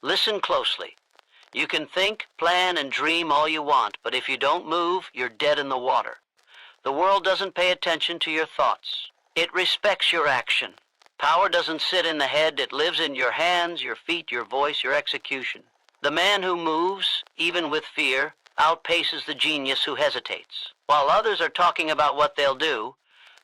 Listen closely. You can think, plan, and dream all you want, but if you don't move, you're dead in the water. The world doesn't pay attention to your thoughts. It respects your action. Power doesn't sit in the head, it lives in your hands, your feet, your voice, your execution. The man who moves, even with fear, outpaces the genius who hesitates. While others are talking about what they'll do,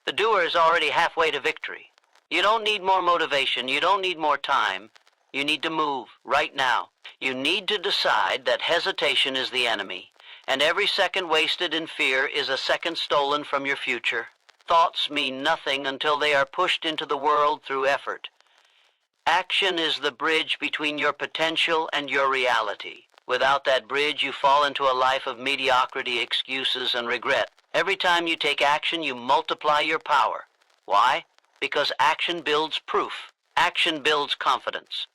the doer is already halfway to victory. You don't need more motivation, you don't need more time. You need to move right now. You need to decide that hesitation is the enemy, and every second wasted in fear is a second stolen from your future. Thoughts mean nothing until they are pushed into the world through effort. Action is the bridge between your potential and your reality. Without that bridge, you fall into a life of mediocrity, excuses, and regret. Every time you take action, you multiply your power. Why? Because action builds proof. Action builds confidence.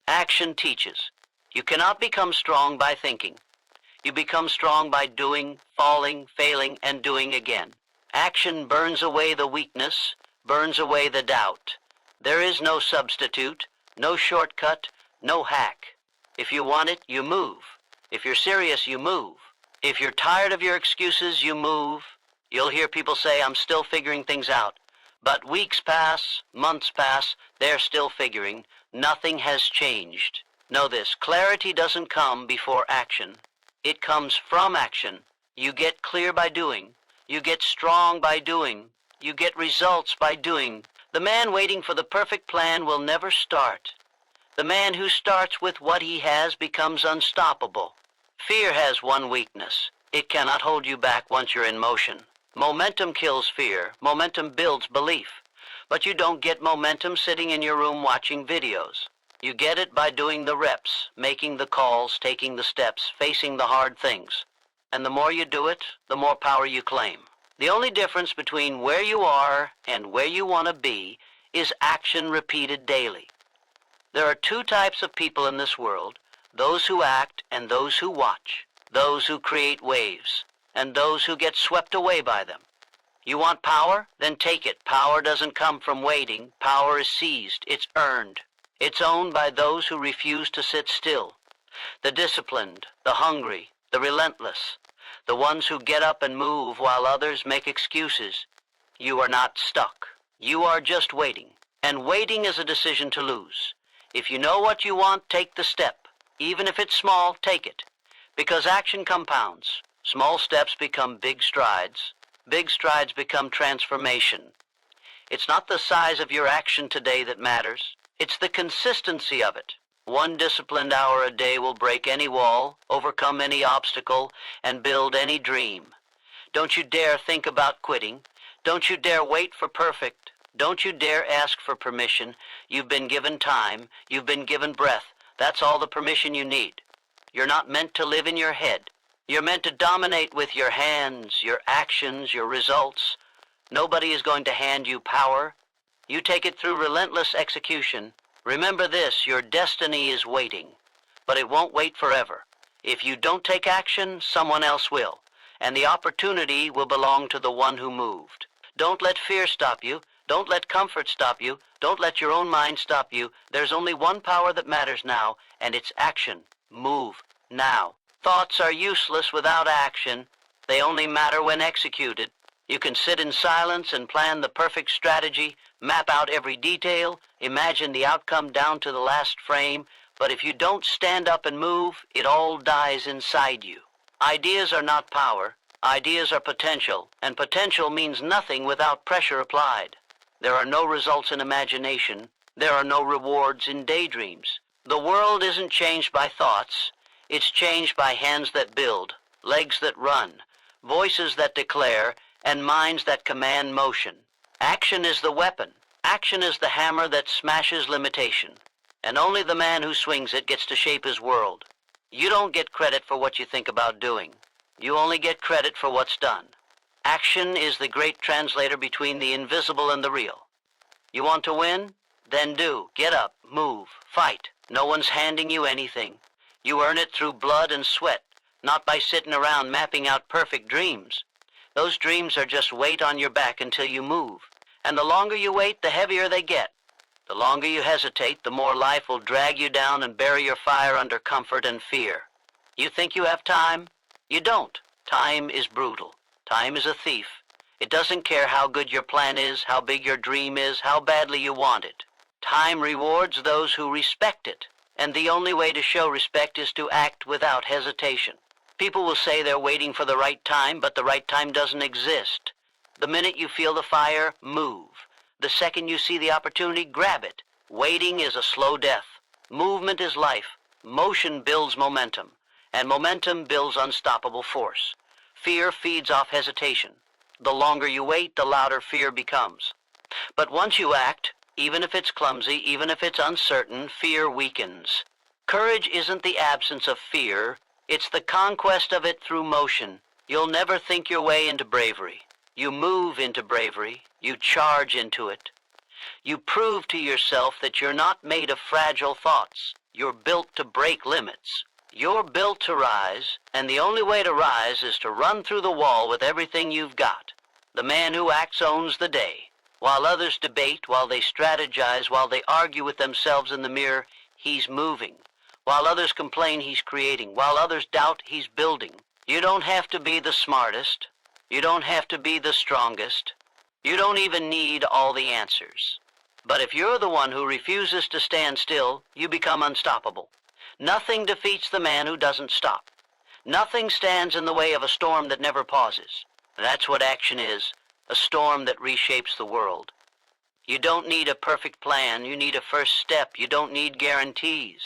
Action teaches. You cannot become strong by thinking. You become strong by doing, falling, failing, and doing again. Action burns away the weakness, burns away the doubt. There is no substitute, no shortcut, no hack. If you want it, you move. If you're serious, you move. If you're tired of your excuses, you move. You'll hear people say, I'm still figuring things out. But weeks pass, months pass, they're still figuring. Nothing has changed. Know this, clarity doesn't come before action. It comes from action. You get clear by doing. You get strong by doing. You get results by doing. The man waiting for the perfect plan will never start. The man who starts with what he has becomes unstoppable. Fear has one weakness. It cannot hold you back once you're in motion. Momentum kills fear. Momentum builds belief. But you don't get momentum sitting in your room watching videos. You get it by doing the reps, making the calls, taking the steps, facing the hard things. And the more you do it, the more power you claim. The only difference between where you are and where you want to be is action repeated daily. There are two types of people in this world, those who act and those who watch, those who create waves, and those who get swept away by them. You want power? Then take it. Power doesn't come from waiting. Power is seized. It's earned. It's owned by those who refuse to sit still. The disciplined, the hungry, the relentless, the ones who get up and move while others make excuses. You are not stuck. You are just waiting. And waiting is a decision to lose. If you know what you want, take the step. Even if it's small, take it. Because action compounds. Small steps become big strides. Big strides become transformation. It's not the size of your action today that matters. It's the consistency of it. One disciplined hour a day will break any wall, overcome any obstacle, and build any dream. Don't you dare think about quitting. Don't you dare wait for perfect. Don't you dare ask for permission. You've been given time. You've been given breath. That's all the permission you need. You're not meant to live in your head. You're meant to dominate with your hands, your actions, your results. Nobody is going to hand you power. You take it through relentless execution. Remember this, your destiny is waiting, but it won't wait forever. If you don't take action, someone else will, and the opportunity will belong to the one who moved. Don't let fear stop you. Don't let comfort stop you. Don't let your own mind stop you. There's only one power that matters now, and it's action. Move now. Thoughts are useless without action. They only matter when executed. You can sit in silence and plan the perfect strategy, map out every detail, imagine the outcome down to the last frame, but if you don't stand up and move, it all dies inside you. Ideas are not power. Ideas are potential, and potential means nothing without pressure applied. There are no results in imagination. There are no rewards in daydreams. The world isn't changed by thoughts. It's changed by hands that build, legs that run, voices that declare, and minds that command motion. Action is the weapon. Action is the hammer that smashes limitation. And only the man who swings it gets to shape his world. You don't get credit for what you think about doing. You only get credit for what's done. Action is the great translator between the invisible and the real. You want to win? Then do. Get up, move, fight. No one's handing you anything. You earn it through blood and sweat, not by sitting around mapping out perfect dreams. Those dreams are just weight on your back until you move. And the longer you wait, the heavier they get. The longer you hesitate, the more life will drag you down and bury your fire under comfort and fear. You think you have time? You don't. Time is brutal. Time is a thief. It doesn't care how good your plan is, how big your dream is, how badly you want it. Time rewards those who respect it, and the only way to show respect is to act without hesitation. People will say they're waiting for the right time, but the right time doesn't exist. The minute you feel the fire, move. The second you see the opportunity, grab it. Waiting is a slow death. Movement is life. Motion builds momentum, and momentum builds unstoppable force. Fear feeds off hesitation. The longer you wait, the louder fear becomes. But once you act, even if it's clumsy, even if it's uncertain, fear weakens. Courage isn't the absence of fear, it's the conquest of it through motion. You'll never think your way into bravery. You move into bravery. You charge into it. You prove to yourself that you're not made of fragile thoughts. You're built to break limits. You're built to rise, and the only way to rise is to run through the wall with everything you've got. The man who acts owns the day. While others debate, while they strategize, while they argue with themselves in the mirror, he's moving. While others complain, he's creating. While others doubt, he's building. You don't have to be the smartest. You don't have to be the strongest. You don't even need all the answers. But if you're the one who refuses to stand still, you become unstoppable. Nothing defeats the man who doesn't stop. Nothing stands in the way of a storm that never pauses. That's what action is, a storm that reshapes the world. You don't need a perfect plan. You need a first step. You don't need guarantees.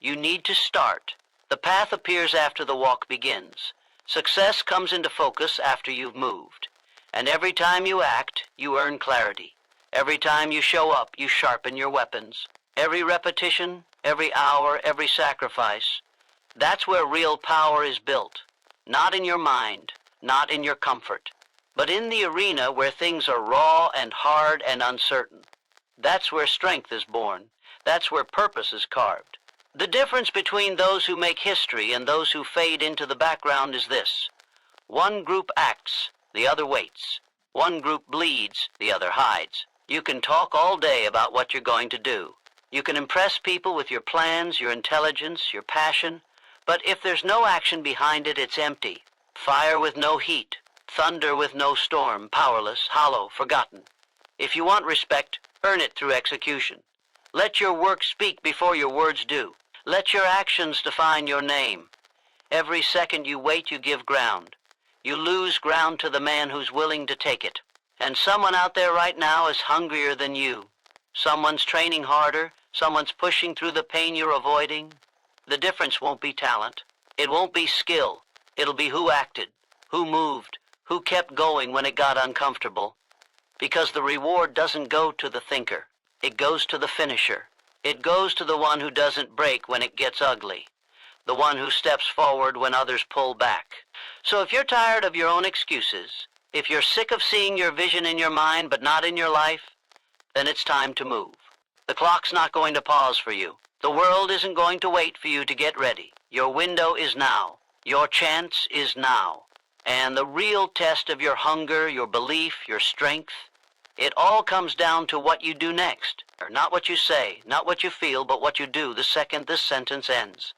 You need to start. The path appears after the walk begins. Success comes into focus after you've moved. And every time you act, you earn clarity. Every time you show up, you sharpen your weapons. Every repetition, every hour, every sacrifice. That's where real power is built. Not in your mind, not in your comfort, but in the arena where things are raw and hard and uncertain. That's where strength is born. That's where purpose is carved. The difference between those who make history and those who fade into the background is this. One group acts, the other waits. One group bleeds, the other hides. You can talk all day about what you're going to do. You can impress people with your plans, your intelligence, your passion, but if there's no action behind it, it's empty. Fire with no heat, thunder with no storm, powerless, hollow, forgotten. If you want respect, earn it through execution. Let your work speak before your words do. Let your actions define your name. Every second you wait, you give ground. You lose ground to the man who's willing to take it. And someone out there right now is hungrier than you. Someone's training harder. Someone's pushing through the pain you're avoiding. The difference won't be talent. It won't be skill. It'll be who acted, who moved, who kept going when it got uncomfortable. Because the reward doesn't go to the thinker. It goes to the finisher. It goes to the one who doesn't break when it gets ugly. The one who steps forward when others pull back. So if you're tired of your own excuses, if you're sick of seeing your vision in your mind but not in your life, then it's time to move. The clock's not going to pause for you. The world isn't going to wait for you to get ready. Your window is now. Your chance is now. And the real test of your hunger, your belief, your strength, it all comes down to what you do next. Or not what you say, not what you feel, but what you do the second this sentence ends.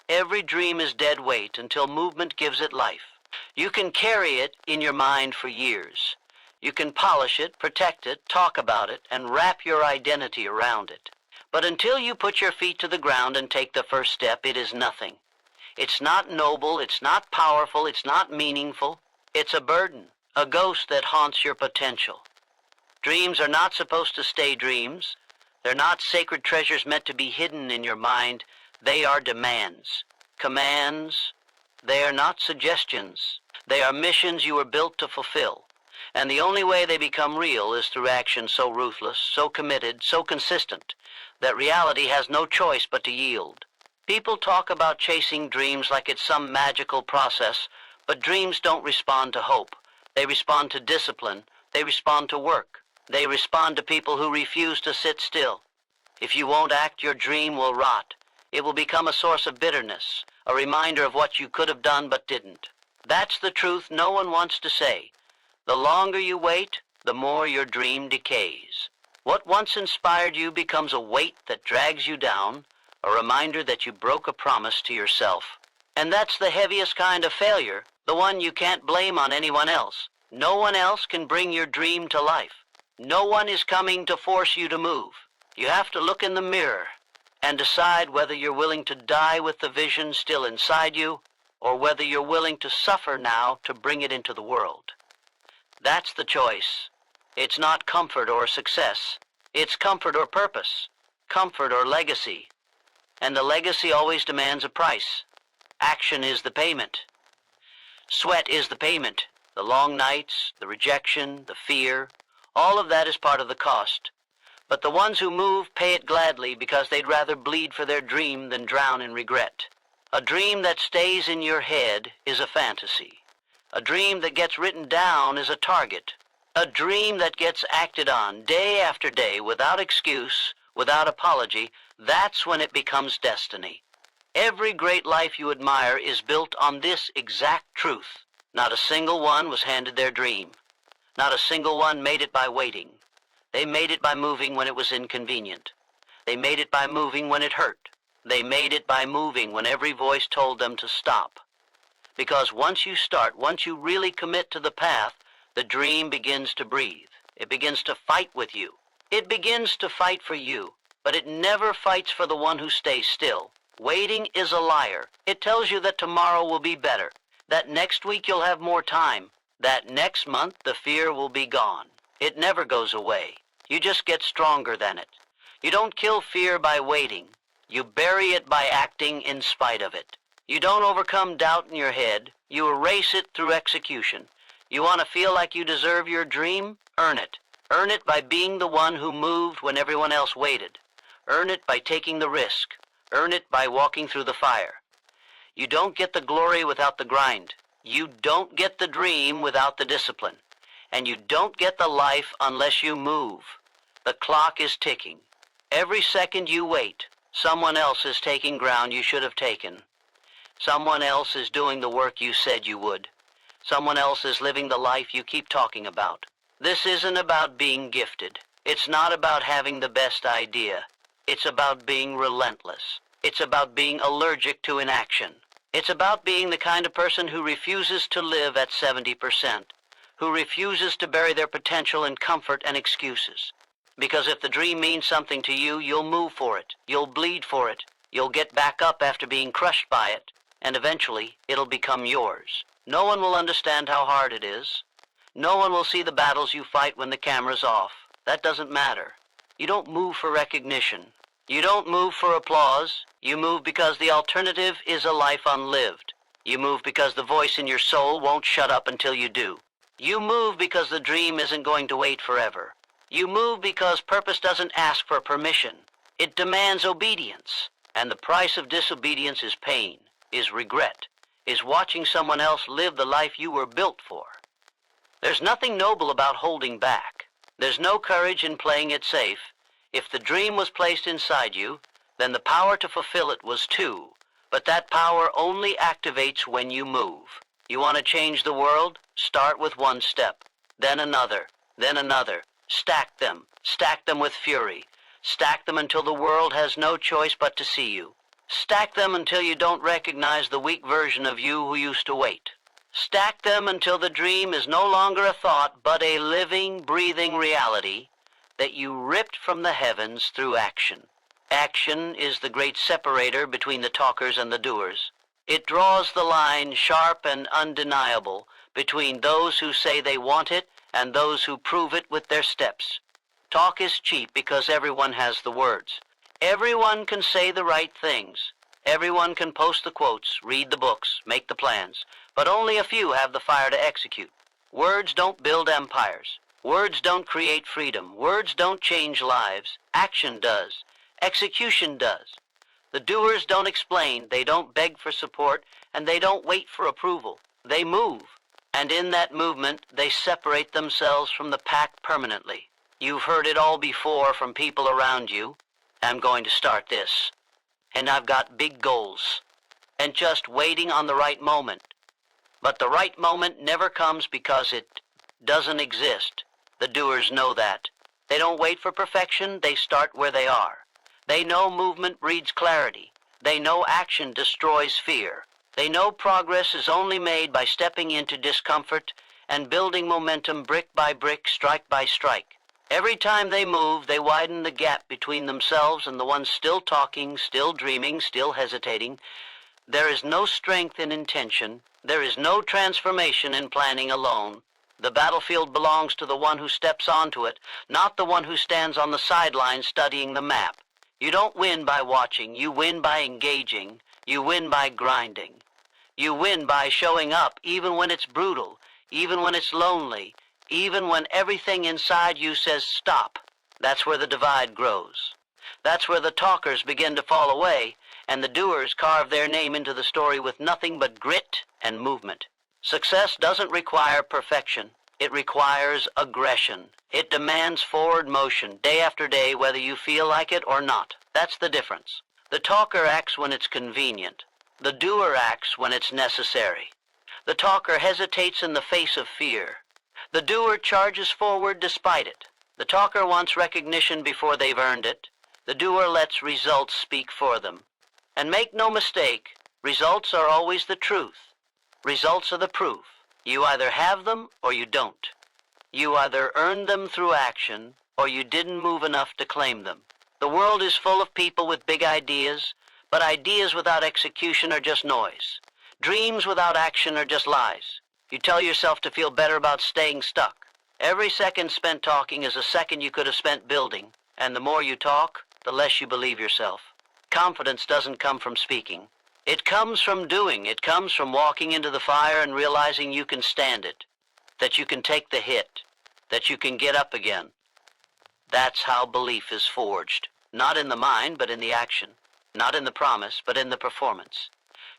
Every dream is dead weight until movement gives it life. You can carry it in your mind for years. You can polish it, protect it, talk about it, and wrap your identity around it. But until you put your feet to the ground and take the first step, it is nothing. It's not noble, it's not powerful, it's not meaningful. It's a burden, a ghost that haunts your potential. Dreams are not supposed to stay dreams. They're not sacred treasures meant to be hidden in your mind. They are demands, commands. They are not suggestions. They are missions you were built to fulfill. And the only way they become real is through action so ruthless, so committed, so consistent, that reality has no choice but to yield. People talk about chasing dreams like it's some magical process, but dreams don't respond to hope. They respond to discipline. They respond to work. They respond to people who refuse to sit still. If you won't act, your dream will rot. It will become a source of bitterness, a reminder of what you could have done but didn't. That's the truth no one wants to say. The longer you wait, the more your dream decays. What once inspired you becomes a weight that drags you down, a reminder that you broke a promise to yourself. And that's the heaviest kind of failure, the one you can't blame on anyone else. No one else can bring your dream to life. No one is coming to force you to move. You have to look in the mirror and decide whether you're willing to die with the vision still inside you, or whether you're willing to suffer now to bring it into the world. That's the choice. It's not comfort or success. It's comfort or purpose, comfort or legacy. And the legacy always demands a price. Action is the payment. Sweat is the payment. The long nights, the rejection, the fear, all of that is part of the cost. But the ones who move pay it gladly because they'd rather bleed for their dream than drown in regret. A dream that stays in your head is a fantasy. A dream that gets written down is a target. A dream that gets acted on day after day without excuse, without apology, that's when it becomes destiny. Every great life you admire is built on this exact truth. Not a single one was handed their dream. Not a single one made it by waiting. They made it by moving when it was inconvenient. They made it by moving when it hurt. They made it by moving when every voice told them to stop. Because once you start, once you really commit to the path, the dream begins to breathe. It begins to fight with you. It begins to fight for you, but it never fights for the one who stays still. Waiting is a liar. It tells you that tomorrow will be better, that next week you'll have more time, that next month the fear will be gone. It never goes away. You just get stronger than it. You don't kill fear by waiting. You bury it by acting in spite of it. You don't overcome doubt in your head. You erase it through execution. You want to feel like you deserve your dream? Earn it. Earn it by being the one who moved when everyone else waited. Earn it by taking the risk. Earn it by walking through the fire. You don't get the glory without the grind. You don't get the dream without the discipline. And you don't get the life unless you move. The clock is ticking. Every second you wait, someone else is taking ground you should have taken. Someone else is doing the work you said you would. Someone else is living the life you keep talking about. This isn't about being gifted. It's not about having the best idea. It's about being relentless. It's about being allergic to inaction. It's about being the kind of person who refuses to live at 70%, who refuses to bury their potential in comfort and excuses. Because if the dream means something to you, you'll move for it. You'll bleed for it. You'll get back up after being crushed by it. And eventually, it'll become yours. No one will understand how hard it is. No one will see the battles you fight when the camera's off. That doesn't matter. You don't move for recognition. You don't move for applause. You move because the alternative is a life unlived. You move because the voice in your soul won't shut up until you do. You move because the dream isn't going to wait forever. You move because purpose doesn't ask for permission. It demands obedience. And the price of disobedience is pain, is regret, is watching someone else live the life you were built for. There's nothing noble about holding back. There's no courage in playing it safe. If the dream was placed inside you, then the power to fulfill it was too. But that power only activates when you move. You want to change the world? Start with one step, then another, then another. Stack them with fury. Stack them until the world has no choice but to see you. Stack them until you don't recognize the weak version of you who used to wait. Stack them until the dream is no longer a thought, but a living, breathing reality that you ripped from the heavens through action. Action is the great separator between the talkers and the doers. It draws the line sharp and undeniable between those who say they want it and those who prove it with their steps. Talk is cheap because everyone has the words. Everyone can say the right things. Everyone can post the quotes, read the books, make the plans, but only a few have the fire to execute. Words don't build empires. Words don't create freedom. Words don't change lives. Action does. Execution does. The doers don't explain, they don't beg for support, and they don't wait for approval. They move. And in that movement, they separate themselves from the pack permanently. You've heard it all before from people around you. I'm going to start this. And I've got big goals. And just waiting on the right moment. But the right moment never comes because it doesn't exist. The doers know that. They don't wait for perfection, they start where they are. They know movement breeds clarity. They know action destroys fear. They know progress is only made by stepping into discomfort and building momentum brick by brick, strike by strike. Every time they move, they widen the gap between themselves and the ones still talking, still dreaming, still hesitating. There is no strength in intention. There is no transformation in planning alone. The battlefield belongs to the one who steps onto it, not the one who stands on the sidelines studying the map. You don't win by watching. You win by engaging. You win by grinding. You win by showing up even when it's brutal, even when it's lonely, even when everything inside you says stop. That's where the divide grows. That's where the talkers begin to fall away, and the doers carve their name into the story with nothing but grit and movement. Success doesn't require perfection. It requires aggression. It demands forward motion, day after day, whether you feel like it or not. That's the difference. The talker acts when it's convenient. The doer acts when it's necessary. The talker hesitates in the face of fear. The doer charges forward despite it. The talker wants recognition before they've earned it. The doer lets results speak for them. And make no mistake, results are always the truth. Results are the proof. You either have them or you don't. You either earned them through action or you didn't move enough to claim them. The world is full of people with big ideas, but ideas without execution are just noise. Dreams without action are just lies. You tell yourself to feel better about staying stuck. Every second spent talking is a second you could have spent building, and the more you talk, the less you believe yourself. Confidence doesn't come from speaking. It comes from doing. It comes from walking into the fire and realizing you can stand it, that you can take the hit, that you can get up again. That's how belief is forged. Not in the mind, but in the action. Not in the promise, but in the performance.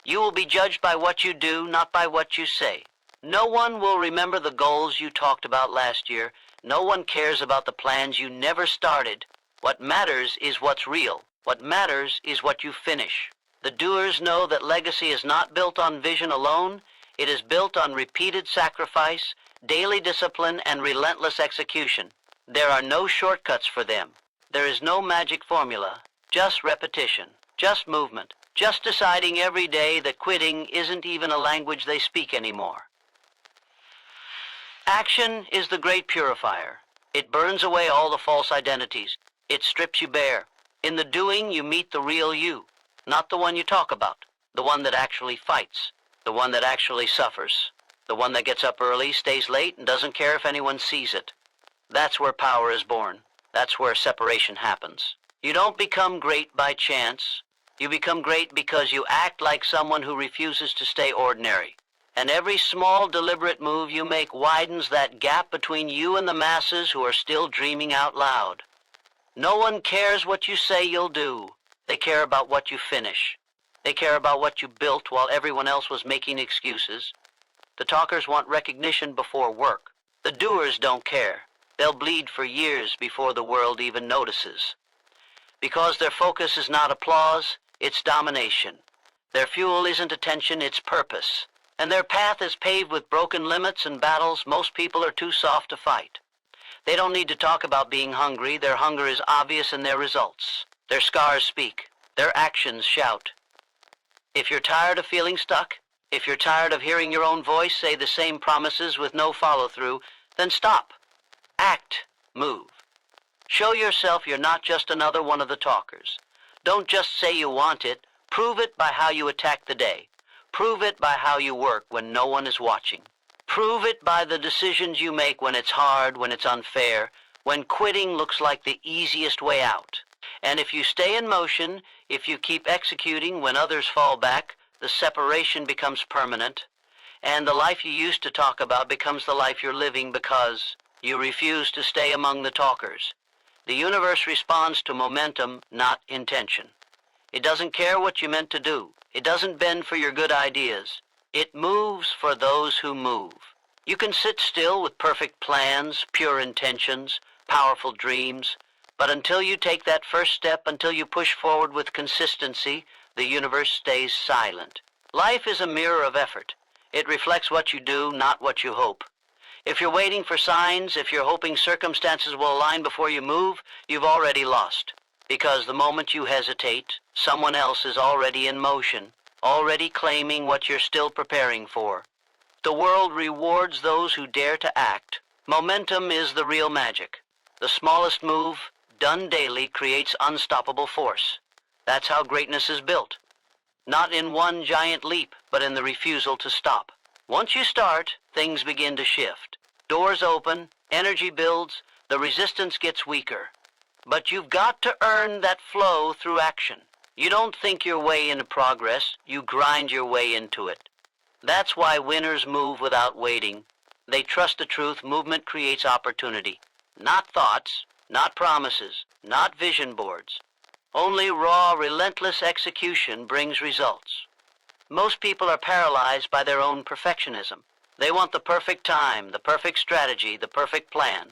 You will be judged by what you do, not by what you say. No one will remember the goals you talked about last year. No one cares about the plans you never started. What matters is what's real. What matters is what you finish. The doers know that legacy is not built on vision alone. It is built on repeated sacrifice, daily discipline, and relentless execution. There are no shortcuts for them. There is no magic formula, just repetition, just movement, just deciding every day that quitting isn't even a language they speak anymore. Action is the great purifier. It burns away all the false identities. It strips you bare. In the doing, you meet the real you, not the one you talk about, the one that actually fights, the one that actually suffers, the one that gets up early, stays late, and doesn't care if anyone sees it. That's where power is born. That's where separation happens. You don't become great by chance. You become great because you act like someone who refuses to stay ordinary. And every small, deliberate move you make widens that gap between you and the masses who are still dreaming out loud. No one cares what you say you'll do. They care about what you finish. They care about what you built while everyone else was making excuses. The talkers want recognition before work. The doers don't care. They'll bleed for years before the world even notices. Because their focus is not applause, it's domination. Their fuel isn't attention, it's purpose. And their path is paved with broken limits and battles most people are too soft to fight. They don't need to talk about being hungry. Their hunger is obvious in their results. Their scars speak. Their actions shout. If you're tired of feeling stuck, if you're tired of hearing your own voice say the same promises with no follow-through, then stop. Act. Move. Show yourself you're not just another one of the talkers. Don't just say you want it. Prove it by how you attack the day. Prove it by how you work when no one is watching. Prove it by the decisions you make when it's hard, when it's unfair, when quitting looks like the easiest way out. And if you stay in motion, if you keep executing when others fall back, the separation becomes permanent, and the life you used to talk about becomes the life you're living because you refuse to stay among the talkers. The universe responds to momentum, not intention. It doesn't care what you meant to do. It doesn't bend for your good ideas. It moves for those who move. You can sit still with perfect plans, pure intentions, powerful dreams, but until you take that first step, until you push forward with consistency, the universe stays silent. Life is a mirror of effort. It reflects what you do, not what you hope. If you're waiting for signs, if you're hoping circumstances will align before you move, you've already lost. Because the moment you hesitate, someone else is already in motion, already claiming what you're still preparing for. The world rewards those who dare to act. Momentum is the real magic. The smallest move, done daily, creates unstoppable force. That's how greatness is built. Not in one giant leap, but in the refusal to stop. Once you start, things begin to shift. Doors open, energy builds, the resistance gets weaker. But you've got to earn that flow through action. You don't think your way into progress, you grind your way into it. That's why winners move without waiting. They trust the truth. Movement creates opportunity. Not thoughts, not promises, not vision boards. Only raw, relentless execution brings results. Most people are paralyzed by their own perfectionism. They want the perfect time, the perfect strategy, the perfect plan.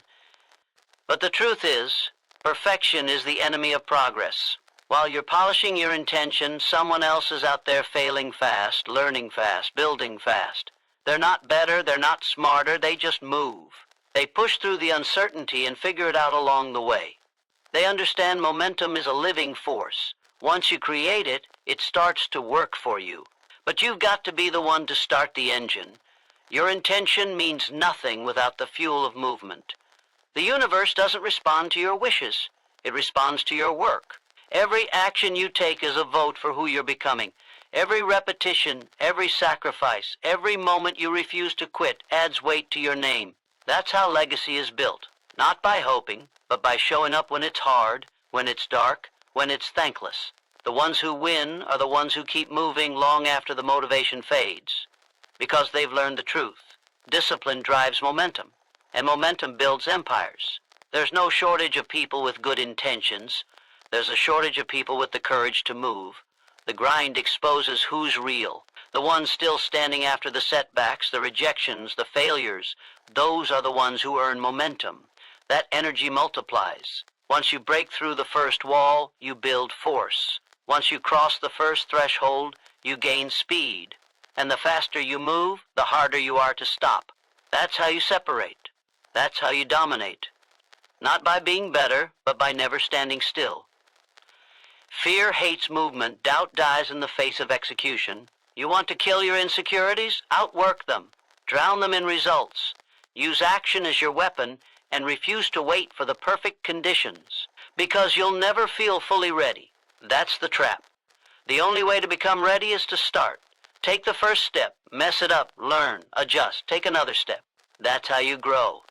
But the truth is, perfection is the enemy of progress. While you're polishing your intention, someone else is out there failing fast, learning fast, building fast. They're not better, they're not smarter, they just move. They push through the uncertainty and figure it out along the way. They understand momentum is a living force. Once you create it, it starts to work for you. But you've got to be the one to start the engine. Your intention means nothing without the fuel of movement. The universe doesn't respond to your wishes. It responds to your work. Every action you take is a vote for who you're becoming. Every repetition, every sacrifice, every moment you refuse to quit adds weight to your name. That's how legacy is built. Not by hoping, but by showing up when it's hard, when it's dark, when it's thankless. The ones who win are the ones who keep moving long after the motivation fades. Because they've learned the truth. Discipline drives momentum, and momentum builds empires. There's no shortage of people with good intentions. There's a shortage of people with the courage to move. The grind exposes who's real. The ones still standing after the setbacks, the rejections, the failures. Those are the ones who earn momentum. That energy multiplies. Once you break through the first wall, you build force. Once you cross the first threshold, you gain speed. And the faster you move, the harder you are to stop. That's how you separate. That's how you dominate. Not by being better, but by never standing still. Fear hates movement. Doubt dies in the face of execution. You want to kill your insecurities? Outwork them. Drown them in results. Use action as your weapon and refuse to wait for the perfect conditions. Because you'll never feel fully ready. That's the trap. The only way to become ready is to start. Take the first step. Mess it up. Learn. Adjust. Take another step. That's how you grow.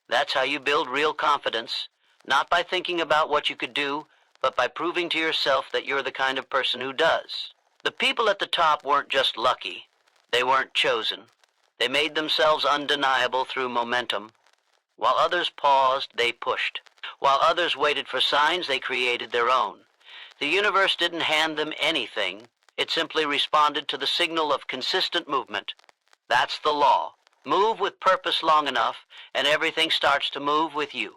That's how you build real confidence. Not by thinking about what you could do, but by proving to yourself that you're the kind of person who does. The people at the top weren't just lucky. They weren't chosen. They made themselves undeniable through momentum. While others paused, they pushed. While others waited for signs, they created their own. The universe didn't hand them anything. It simply responded to the signal of consistent movement. That's the law. Move with purpose long enough, and everything starts to move with you.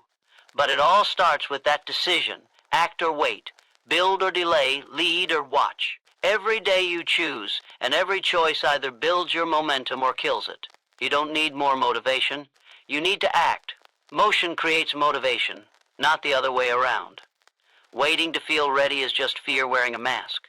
But it all starts with that decision. Act or wait, build or delay, lead or watch. Every day you choose, and every choice either builds your momentum or kills it. You don't need more motivation. You need to act. Motion creates motivation, not the other way around. Waiting to feel ready is just fear wearing a mask.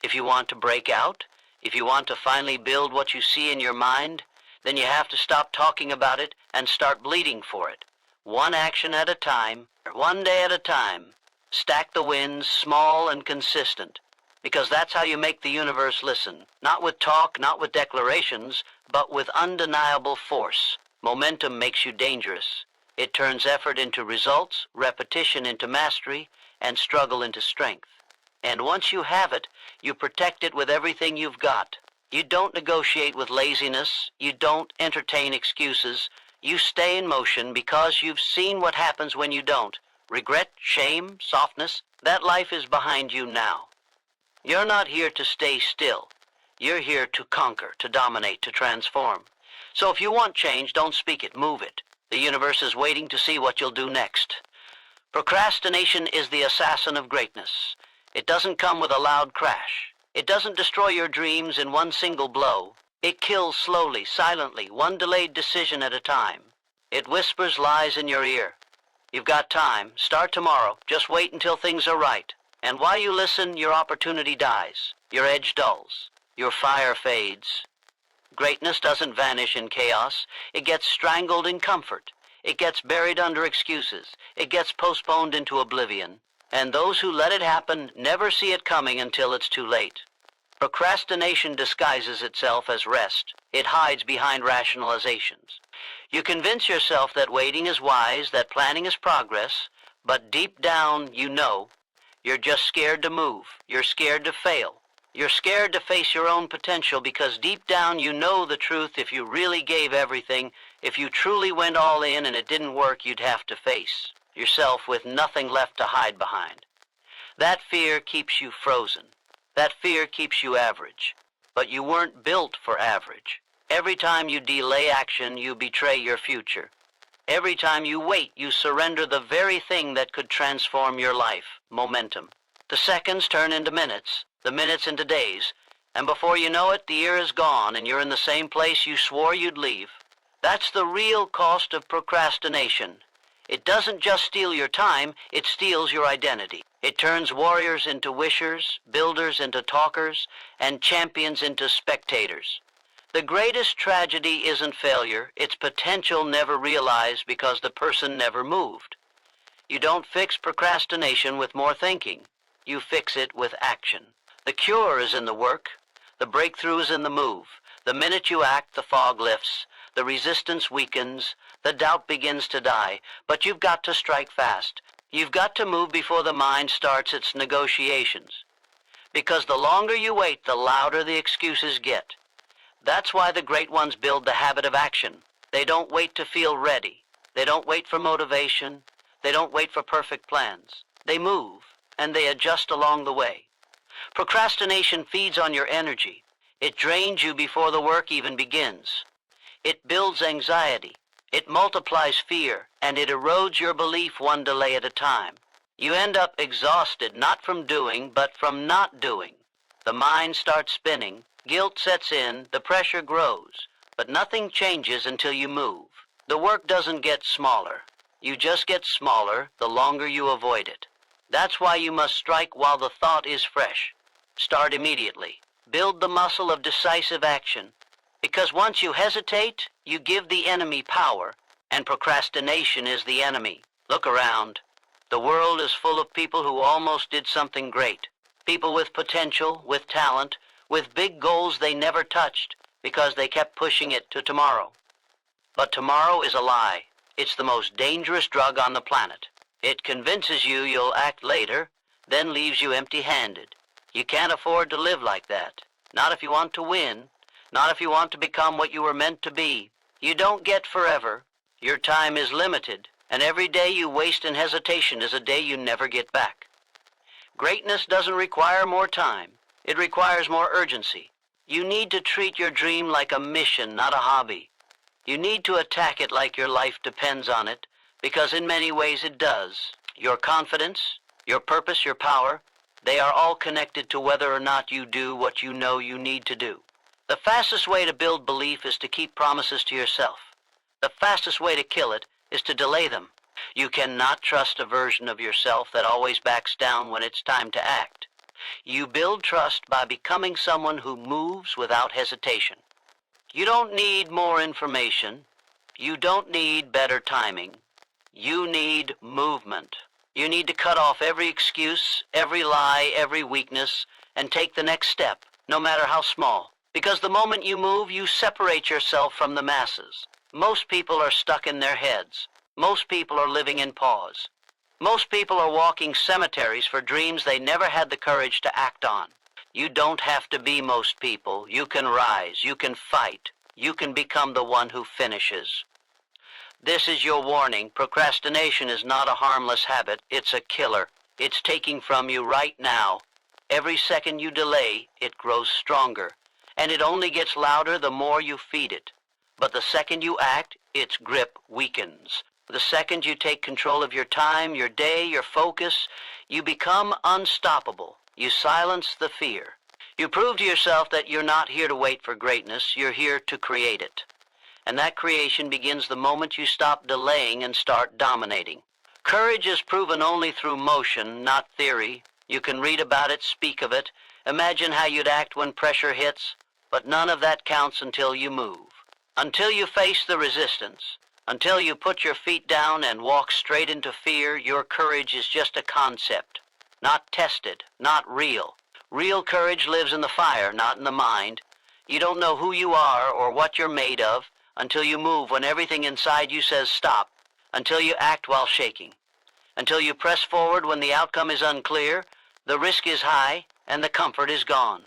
If you want to break out, if you want to finally build what you see in your mind, then you have to stop talking about it and start bleeding for it. One action at a time, one day at a time. Stack the wins, small and consistent, because that's how you make the universe listen. Not with talk, not with declarations, but with undeniable force. Momentum makes you dangerous. It turns effort into results, repetition into mastery, and struggle into strength. And once you have it, you protect it with everything you've got. You don't negotiate with laziness. You don't entertain excuses. You stay in motion because you've seen what happens when you don't. Regret, shame, softness, that life is behind you now. You're not here to stay still. You're here to conquer, to dominate, to transform. So if you want change, don't speak it, move it. The universe is waiting to see what you'll do next. Procrastination is the assassin of greatness. It doesn't come with a loud crash. It doesn't destroy your dreams in one single blow. It kills slowly, silently, one delayed decision at a time. It whispers lies in your ear. You've got time. Start tomorrow. Just wait until things are right. And while you listen, your opportunity dies. Your edge dulls. Your fire fades. Greatness doesn't vanish in chaos. It gets strangled in comfort. It gets buried under excuses. It gets postponed into oblivion. And those who let it happen never see it coming until it's too late. Procrastination disguises itself as rest. It hides behind rationalizations. You convince yourself that waiting is wise, that planning is progress, but deep down you know you're just scared to move. You're scared to fail. You're scared to face your own potential because deep down you know the truth. If you really gave everything, if you truly went all in and it didn't work, you'd have to face yourself with nothing left to hide behind. That fear keeps you frozen. That fear keeps you average. But you weren't built for average. Every time you delay action, you betray your future. Every time you wait, you surrender the very thing that could transform your life, momentum. The seconds turn into minutes, the minutes into days, and before you know it, the year is gone and you're in the same place you swore you'd leave. That's the real cost of procrastination. It doesn't just steal your time, it steals your identity. It turns warriors into wishers, builders into talkers, and champions into spectators. The greatest tragedy isn't failure, it's potential never realized because the person never moved. You don't fix procrastination with more thinking. You fix it with action. The cure is in the work. The breakthrough is in the move. The minute you act, the fog lifts. The resistance weakens. The doubt begins to die. But you've got to strike fast. You've got to move before the mind starts its negotiations. Because the longer you wait, the louder the excuses get. That's why the great ones build the habit of action. They don't wait to feel ready. They don't wait for motivation. They don't wait for perfect plans. They move, and they adjust along the way. Procrastination feeds on your energy. It drains you before the work even begins. It builds anxiety. It multiplies fear, and it erodes your belief one delay at a time. You end up exhausted, not from doing, but from not doing. The mind starts spinning. Guilt sets in, the pressure grows, but nothing changes until you move. The work doesn't get smaller. You just get smaller the longer you avoid it. That's why you must strike while the thought is fresh. Start immediately. Build the muscle of decisive action. Because once you hesitate, you give the enemy power, and procrastination is the enemy. Look around. The world is full of people who almost did something great. People with potential, with talent, with big goals they never touched because they kept pushing it to tomorrow. But tomorrow is a lie. It's the most dangerous drug on the planet. It convinces you you'll act later, then leaves you empty-handed. You can't afford to live like that. Not if you want to win. Not if you want to become what you were meant to be. You don't get forever. Your time is limited, and every day you waste in hesitation is a day you never get back. Greatness doesn't require more time. It requires more urgency. You need to treat your dream like a mission, not a hobby. You need to attack it like your life depends on it, because in many ways it does. Your confidence, your purpose, your power, they are all connected to whether or not you do what you know you need to do. The fastest way to build belief is to keep promises to yourself. The fastest way to kill it is to delay them. You cannot trust a version of yourself that always backs down when it's time to act. You build trust by becoming someone who moves without hesitation. You don't need more information. You don't need better timing. You need movement. You need to cut off every excuse, every lie, every weakness, and take the next step, no matter how small. Because the moment you move, you separate yourself from the masses. Most people are stuck in their heads. Most people are living in pause. Most people are walking cemeteries for dreams they never had the courage to act on. You don't have to be most people. You can rise. You can fight. You can become the one who finishes. This is your warning. Procrastination is not a harmless habit. It's a killer. It's taking from you right now. Every second you delay, it grows stronger. And it only gets louder the more you feed it. But the second you act, its grip weakens. The second you take control of your time, your day, your focus, you become unstoppable. You silence the fear. You prove to yourself that you're not here to wait for greatness. You're here to create it. And that creation begins the moment you stop delaying and start dominating. Courage is proven only through motion, not theory. You can read about it, speak of it, imagine how you'd act when pressure hits, but none of that counts until you move. Until you face the resistance, until you put your feet down and walk straight into fear, your courage is just a concept, not tested, not real. Real courage lives in the fire, not in the mind. You don't know who you are or what you're made of until you move when everything inside you says stop, until you act while shaking, until you press forward when the outcome is unclear, the risk is high, and the comfort is gone.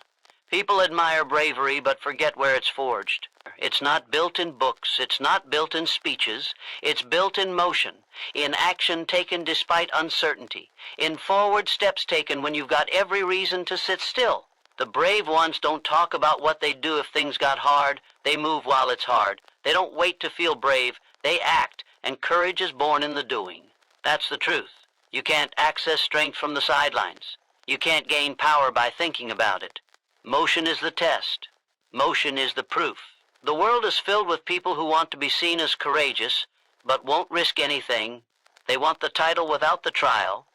People admire bravery but forget where it's forged. It's not built in books, it's not built in speeches, it's built in motion, in action taken despite uncertainty, in forward steps taken when you've got every reason to sit still. The brave ones don't talk about what they'd do if things got hard, they move while it's hard. They don't wait to feel brave, they act, and courage is born in the doing. That's the truth. You can't access strength from the sidelines. You can't gain power by thinking about it. Motion is the test. Motion is the proof. The world is filled with people who want to be seen as courageous, but won't risk anything. They want the title without the trial.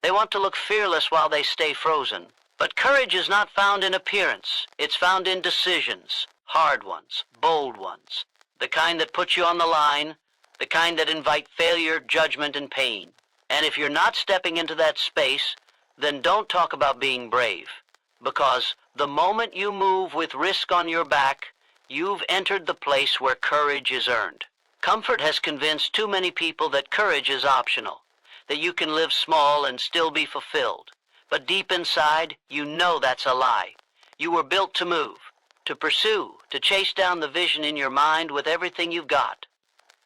They want to look fearless while they stay frozen. But courage is not found in appearance. It's found in decisions, hard ones, bold ones, the kind that put you on the line, the kind that invite failure, judgment, and pain. And if you're not stepping into that space, then don't talk about being brave, because the moment you move with risk on your back, you've entered the place where courage is earned. Comfort has convinced too many people that courage is optional, that you can live small and still be fulfilled. But deep inside, you know that's a lie. You were built to move, to pursue, to chase down the vision in your mind with everything you've got.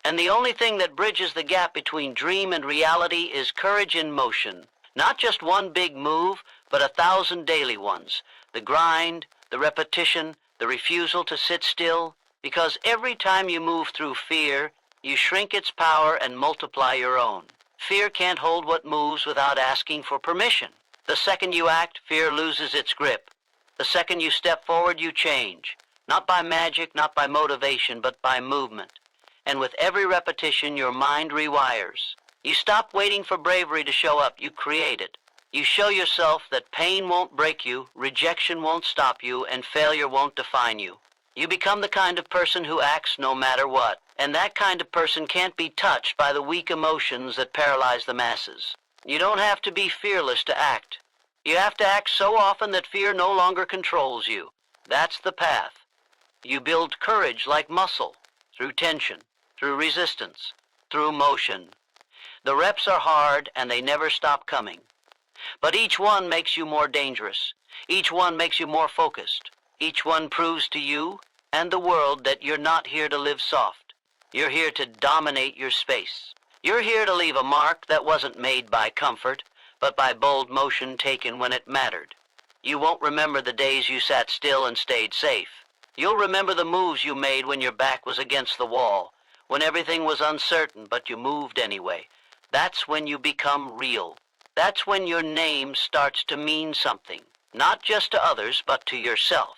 And the only thing that bridges the gap between dream and reality is courage in motion. Not just one big move, but 1,000 daily ones. The grind, the repetition, the refusal to sit still. Because every time you move through fear, you shrink its power and multiply your own. Fear can't hold what moves without asking for permission. The second you act, fear loses its grip. The second you step forward, you change. Not by magic, not by motivation, but by movement. And with every repetition, your mind rewires. You stop waiting for bravery to show up, you create it. You show yourself that pain won't break you, rejection won't stop you, and failure won't define you. You become the kind of person who acts no matter what. And that kind of person can't be touched by the weak emotions that paralyze the masses. You don't have to be fearless to act. You have to act so often that fear no longer controls you. That's the path. You build courage like muscle, through tension, through resistance, through motion. The reps are hard and they never stop coming. But each one makes you more dangerous. Each one makes you more focused. Each one proves to you and the world that you're not here to live soft. You're here to dominate your space. You're here to leave a mark that wasn't made by comfort, but by bold motion taken when it mattered. You won't remember the days you sat still and stayed safe. You'll remember the moves you made when your back was against the wall, when everything was uncertain but you moved anyway. That's when you become real. That's when your name starts to mean something, not just to others but to yourself.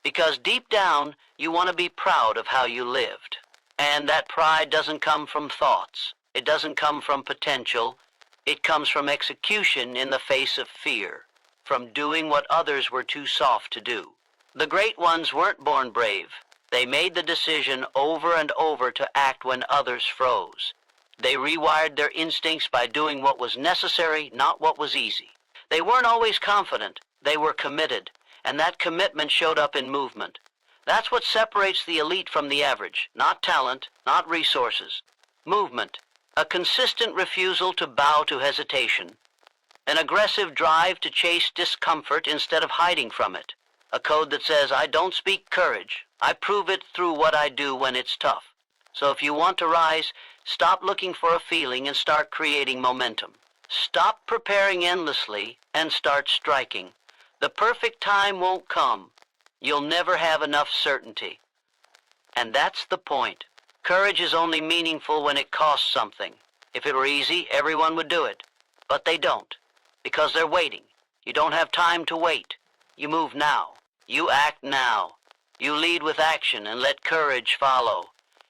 Because deep down, you want to be proud of how you lived. And that pride doesn't come from thoughts. It doesn't come from potential. It comes from execution in the face of fear, from doing what others were too soft to do. The great ones weren't born brave. They made the decision over and over to act when others froze. They rewired their instincts by doing what was necessary, not what was easy. They weren't always confident. They were committed, and that commitment showed up in movement. That's what separates the elite from the average. Not talent, not resources. Movement. A consistent refusal to bow to hesitation. An aggressive drive to chase discomfort instead of hiding from it. A code that says, I don't speak courage. I prove it through what I do when it's tough. So if you want to rise, stop looking for a feeling and start creating momentum. Stop preparing endlessly and start striking. The perfect time won't come. You'll never have enough certainty. And that's the point. Courage is only meaningful when it costs something. If it were easy, everyone would do it. But they don't, because they're waiting. You don't have time to wait. You move now. You act now. You lead with action and let courage follow.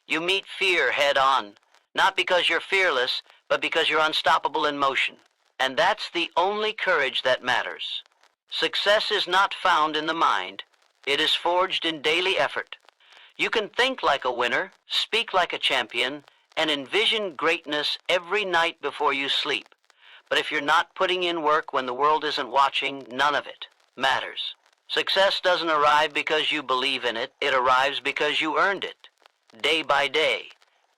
You meet fear head on, not because you're fearless, but because you're unstoppable in motion. And that's the only courage that matters. Success is not found in the mind. It is forged in daily effort. You can think like a winner, speak like a champion, and envision greatness every night before you sleep. But if you're not putting in work when the world isn't watching, none of it matters. Success doesn't arrive because you believe in it. It arrives because you earned it. Day by day,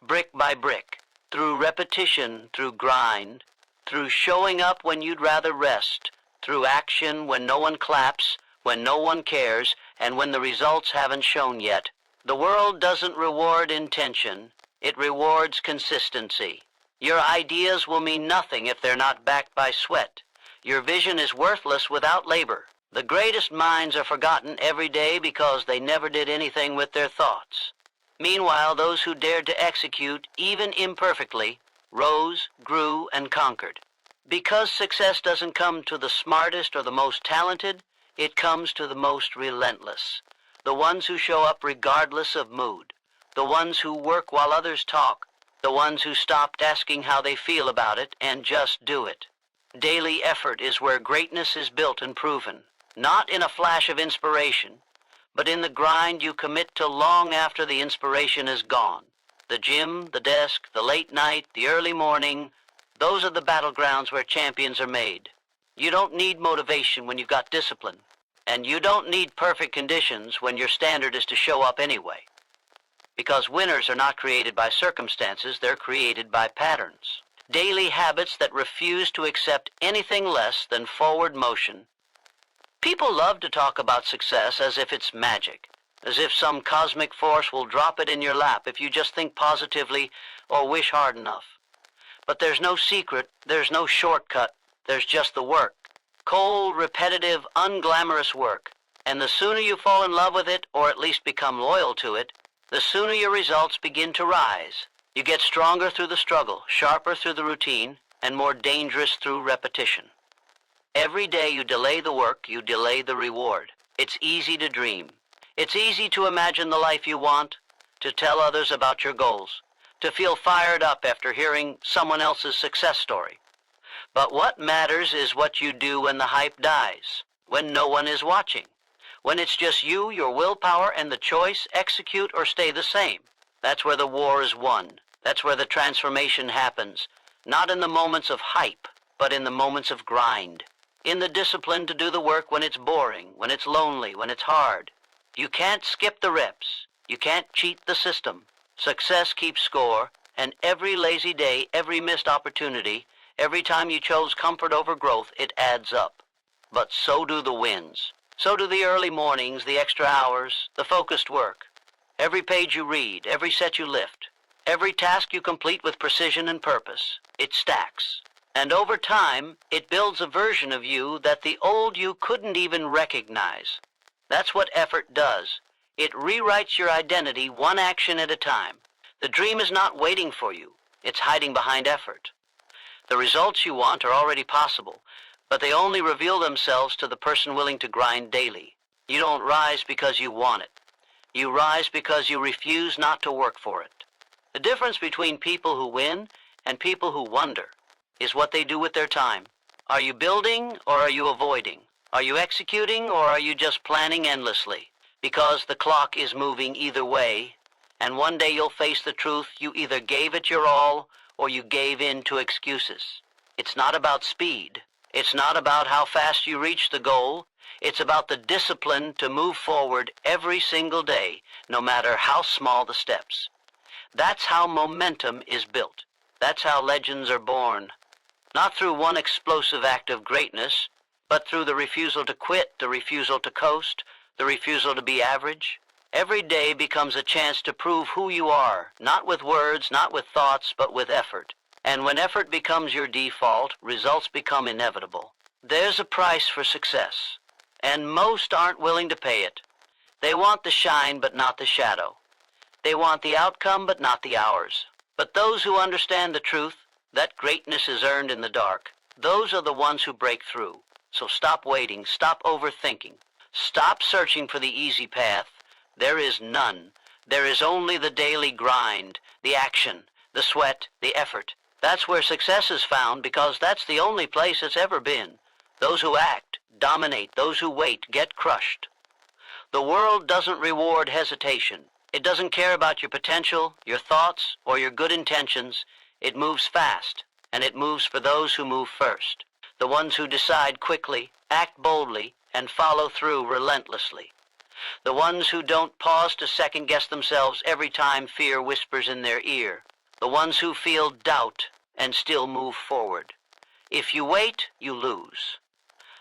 brick by brick, through repetition, through grind, through showing up when you'd rather rest, through action when no one claps, when no one cares, and when the results haven't shown yet. The world doesn't reward intention. It rewards consistency. Your ideas will mean nothing if they're not backed by sweat. Your vision is worthless without labor. The greatest minds are forgotten every day because they never did anything with their thoughts. Meanwhile, those who dared to execute, even imperfectly, rose, grew, and conquered. Because success doesn't come to the smartest or the most talented, it comes to the most relentless. The ones who show up regardless of mood. The ones who work while others talk. The ones who stopped asking how they feel about it and just do it. Daily effort is where greatness is built and proven. Not in a flash of inspiration, but in the grind you commit to long after the inspiration is gone. The gym, the desk, the late night, the early morning, those are the battlegrounds where champions are made. You don't need motivation when you've got discipline. And you don't need perfect conditions when your standard is to show up anyway. Because winners are not created by circumstances, they're created by patterns. Daily habits that refuse to accept anything less than forward motion. People love to talk about success as if it's magic, as if some cosmic force will drop it in your lap if you just think positively or wish hard enough. But there's no secret, there's no shortcut, there's just the work. Cold, repetitive, unglamorous work. And the sooner you fall in love with it, or at least become loyal to it, the sooner your results begin to rise. You get stronger through the struggle, sharper through the routine, and more dangerous through repetition. Every day you delay the work, you delay the reward. It's easy to dream. It's easy to imagine the life you want, to tell others about your goals, to feel fired up after hearing someone else's success story. But what matters is what you do when the hype dies, when no one is watching, when it's just you, your willpower, and the choice, execute or stay the same. That's where the war is won. That's where the transformation happens, not in the moments of hype, but in the moments of grind. In the discipline to do the work when it's boring, when it's lonely, when it's hard. You can't skip the reps. You can't cheat the system. Success keeps score, and every lazy day, every missed opportunity, every time you chose comfort over growth, it adds up. But so do the wins. So do the early mornings, the extra hours, the focused work. Every page you read, every set you lift, every task you complete with precision and purpose. It stacks. And over time, it builds a version of you that the old you couldn't even recognize. That's what effort does. It rewrites your identity one action at a time. The dream is not waiting for you. It's hiding behind effort. The results you want are already possible, but they only reveal themselves to the person willing to grind daily. You don't rise because you want it. You rise because you refuse not to work for it. The difference between people who win and people who wonder is what they do with their time. Are you building or are you avoiding? Are you executing or are you just planning endlessly? Because the clock is moving either way, and one day you'll face the truth. You either gave it your all or you gave in to excuses. It's not about speed. It's not about how fast you reach the goal. It's about the discipline to move forward every single day, no matter how small the steps. That's how momentum is built. That's how legends are born. Not through one explosive act of greatness, but through the refusal to quit, the refusal to coast, the refusal to be average. Every day becomes a chance to prove who you are, not with words, not with thoughts, but with effort. And when effort becomes your default, results become inevitable. There's a price for success, and most aren't willing to pay it. They want the shine, but not the shadow. They want the outcome, but not the hours. But those who understand the truth, that greatness is earned in the dark, those are the ones who break through. So stop waiting, stop overthinking, stop searching for the easy path. There is none. There is only the daily grind, the action, the sweat, the effort. That's where success is found because that's the only place it's ever been. Those who act, dominate. Those who wait, get crushed. The world doesn't reward hesitation. It doesn't care about your potential, your thoughts, or your good intentions. It moves fast, and it moves for those who move first. The ones who decide quickly, act boldly, and follow through relentlessly. The ones who don't pause to second-guess themselves every time fear whispers in their ear. The ones who feel doubt and still move forward. If you wait, you lose.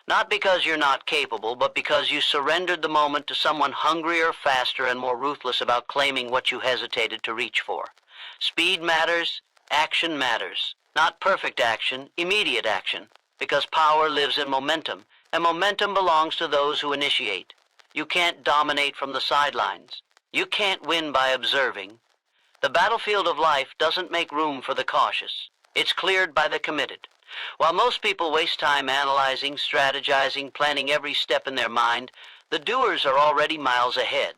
Not because you're not capable, but because you surrendered the moment to someone hungrier, faster, and more ruthless about claiming what you hesitated to reach for. Speed matters, action matters. Not perfect action, immediate action, because power lives in momentum, and momentum belongs to those who initiate. You can't dominate from the sidelines. You can't win by observing. The battlefield of life doesn't make room for the cautious. It's cleared by the committed. While most people waste time analyzing, strategizing, planning every step in their mind, the doers are already miles ahead.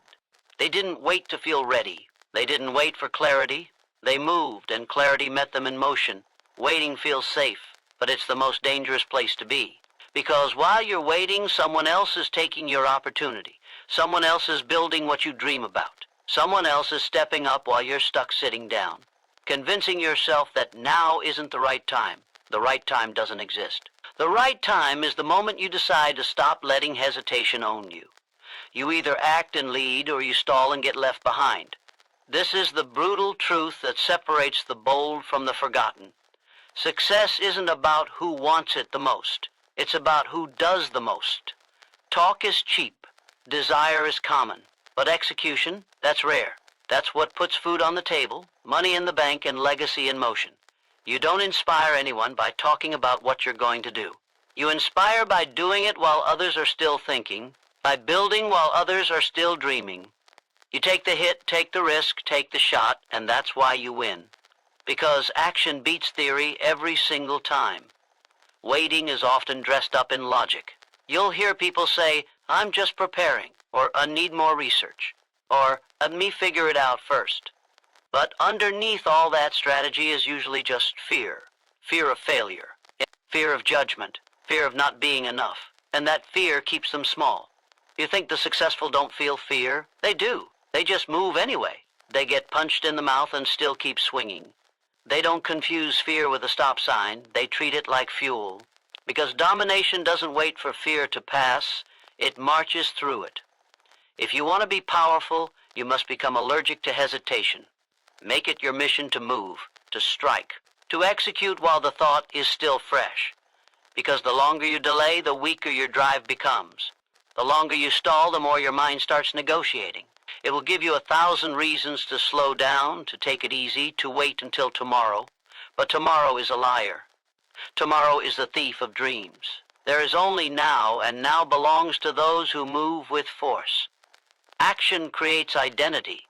They didn't wait to feel ready. They didn't wait for clarity. They moved, and clarity met them in motion. Waiting feels safe, but it's the most dangerous place to be. Because while you're waiting, someone else is taking your opportunity. Someone else is building what you dream about. Someone else is stepping up while you're stuck sitting down, convincing yourself that now isn't the right time. The right time doesn't exist. The right time is the moment you decide to stop letting hesitation own you. You either act and lead, or you stall and get left behind. This is the brutal truth that separates the bold from the forgotten. Success isn't about who wants it the most. It's about who does the most. Talk is cheap. Desire is common. But execution, that's rare. That's what puts food on the table, money in the bank, and legacy in motion. You don't inspire anyone by talking about what you're going to do. You inspire by doing it while others are still thinking, by building while others are still dreaming. You take the hit, take the risk, take the shot, and that's why you win. Because action beats theory every single time. Waiting is often dressed up in logic. You'll hear people say, "I'm just preparing," or "I need more research," or "Let me figure it out first." But underneath all that strategy is usually just fear. Fear of failure, fear of judgment, fear of not being enough. And that fear keeps them small. You think the successful don't feel fear? They do. They just move anyway. They get punched in the mouth and still keep swinging. They don't confuse fear with a stop sign. They treat it like fuel. Because domination doesn't wait for fear to pass. It marches through it. If you want to be powerful, you must become allergic to hesitation. Make it your mission to move, to strike, to execute while the thought is still fresh. Because the longer you delay, the weaker your drive becomes. The longer you stall, the more your mind starts negotiating. It will give you 1,000 reasons to slow down, to take it easy, to wait until tomorrow. But tomorrow is a liar. Tomorrow is the thief of dreams. There is only now, and now belongs to those who move with force. Action creates identity.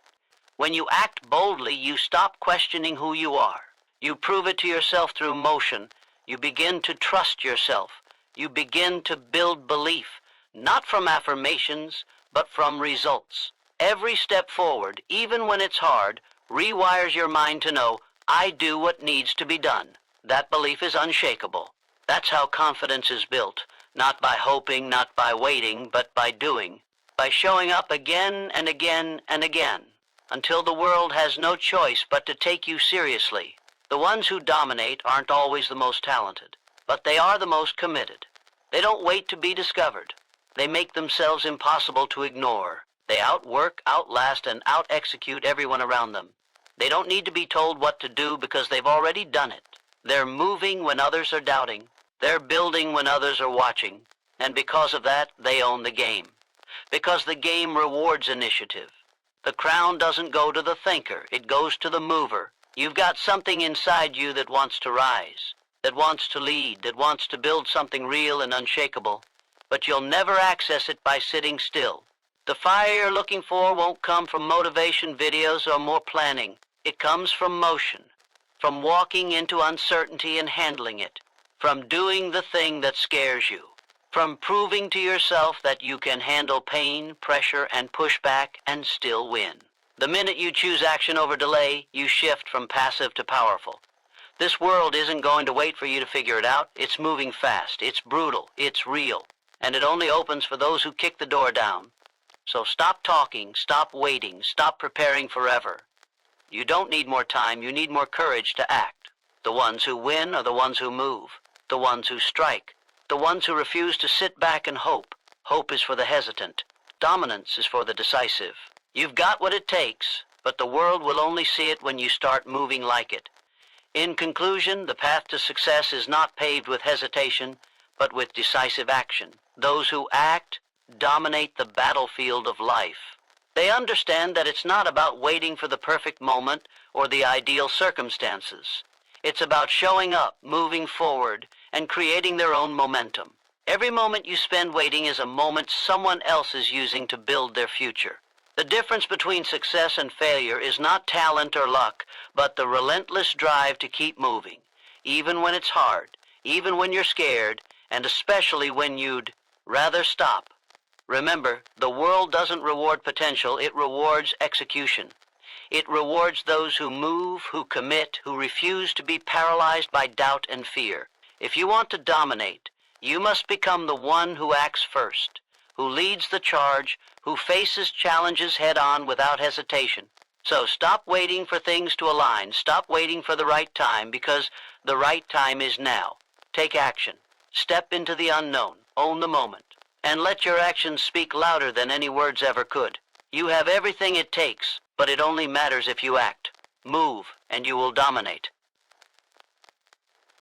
When you act boldly, you stop questioning who you are. You prove it to yourself through motion. You begin to trust yourself. You begin to build belief, not from affirmations, but from results. Every step forward, even when it's hard, rewires your mind to know, I do what needs to be done. That belief is unshakable. That's how confidence is built, not by hoping, not by waiting, but by doing. By showing up again and again and again, until the world has no choice but to take you seriously. The ones who dominate aren't always the most talented, but they are the most committed. They don't wait to be discovered. They make themselves impossible to ignore. They outwork, outlast, and out-execute everyone around them. They don't need to be told what to do because they've already done it. They're moving when others are doubting. They're building when others are watching. And because of that, they own the game. Because the game rewards initiative. The crown doesn't go to the thinker, it goes to the mover. You've got something inside you that wants to rise, that wants to lead, that wants to build something real and unshakable. But you'll never access it by sitting still. The fire you're looking for won't come from motivation videos or more planning. It comes from motion, from walking into uncertainty and handling it, from doing the thing that scares you, from proving to yourself that you can handle pain, pressure, and pushback and still win. The minute you choose action over delay, you shift from passive to powerful. This world isn't going to wait for you to figure it out. It's moving fast. It's brutal. It's real. And it only opens for those who kick the door down. So stop talking, stop waiting, stop preparing forever. You don't need more time, you need more courage to act. The ones who win are the ones who move, the ones who strike, the ones who refuse to sit back and hope. Hope is for the hesitant. Dominance is for the decisive. You've got what it takes, but the world will only see it when you start moving like it. In conclusion, the path to success is not paved with hesitation, but with decisive action. Those who act dominate the battlefield of life. They understand that it's not about waiting for the perfect moment or the ideal circumstances. It's about showing up, moving forward, and creating their own momentum. Every moment you spend waiting is a moment someone else is using to build their future. The difference between success and failure is not talent or luck, but the relentless drive to keep moving, even when it's hard, even when you're scared, and especially when you'd rather stop. Remember, the world doesn't reward potential, it rewards execution. It rewards those who move, who commit, who refuse to be paralyzed by doubt and fear. If you want to dominate, you must become the one who acts first, who leads the charge, who faces challenges head-on without hesitation. So stop waiting for things to align. Stop waiting for the right time, because the right time is now. Take action. Step into the unknown. Own the moment. And let your actions speak louder than any words ever could. You have everything it takes, but it only matters if you act. Move, and you will dominate.